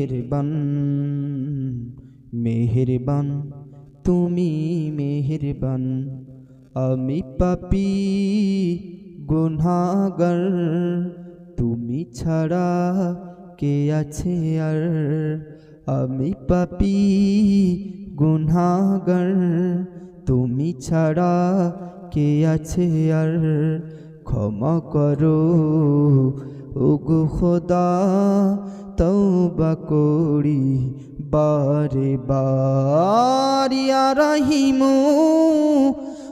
মেহেরবান মেহেরবান তুমি মেহেরবান। আমি পাপী গুনাহগার, তুমি ছাড়া কে আছে আর। আমি পাপী গুনাহগার, তুমি ছাড়া কে আছে আর। ক্ষমা করো ওগো খোদা, তওবা করি বারে বার। ইয়া রহিমু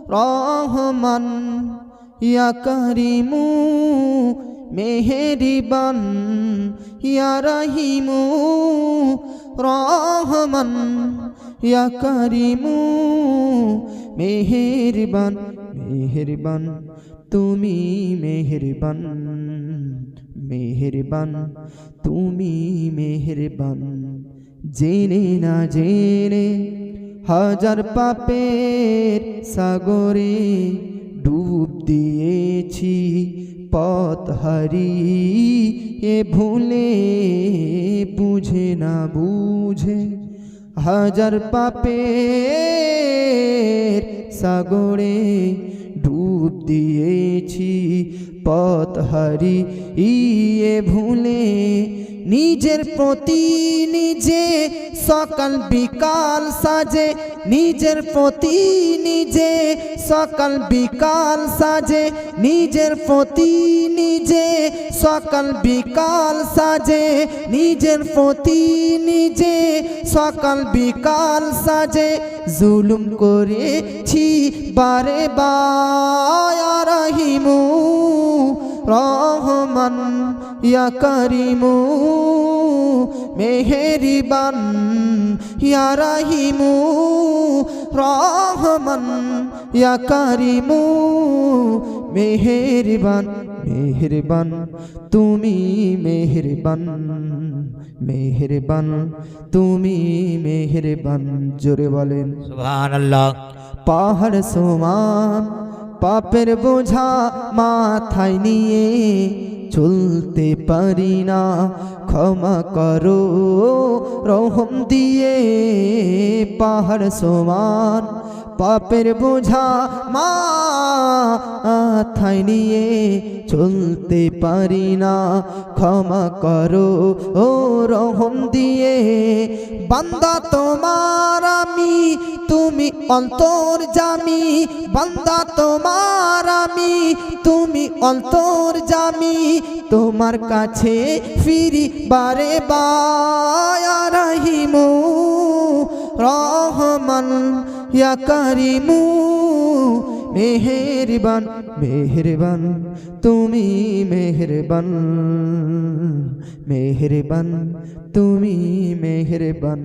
রহমান, ইয়া করিমু মেহেরবান। ইয়া রহিমু রহমান, ইয়া করিমু মেহেরবান। মেহেরবান তুমি মেহেরবান, মেহেরবান তুমি মেহেরবান। জেনে না জেনে হাজার পাপের সাগরে ডুব দিয়েছি, পথ হারিয়ে ভুলে বুঝে না বুঝে। হাজার পাপের সাগরে ডুব দিয়েছি, পথ হারিয়ে ভুলে। নিজের প্রতি নিজে সকাল বিকাল সাজে, নিজের প্রতি নিজে সকাল বিকাল সাজে। নিজের প্রতি নিজে সকাল বিকাল সাজে, নিজের প্রতি নিজে সকাল বিকাল সাজে। জুলুম করেছি বারে বার। ইয়া রহিমু রহমান, ইয়া করিমু মেহেরবান। ইয়া রহিমু রহমান, ইয়া করিমু মেহেরবান। মেহেরবান তুমি মেহেরবান, মেহেরবান তুমি মেহেরবান। জোরে বলেন সুবহানাল্লাহ। পাহাড় সমান পাপের বোঝা মাথায় নিয়ে চলতে পারি না, ক্ষমা করো রহম দিয়ে। পাহাড় সমান পাপের বোঝা মাথায় নিয়ে চলতে পারি না, ক্ষমা করো ও রহম দিয়ে। বান্দা তোমার আমি, তুমি অন্তর্যামী। বান্দা তোমার আমি, তুমি অন্তর্যামী। তোমার কাছে ফিরি বারে বার। ইয়া রহিমু রহমান, ইয়া করিমু মেহেরবান। মেহেরবান তুমি মেহেরবান, মেহেরবান তুমি মেহেরবান।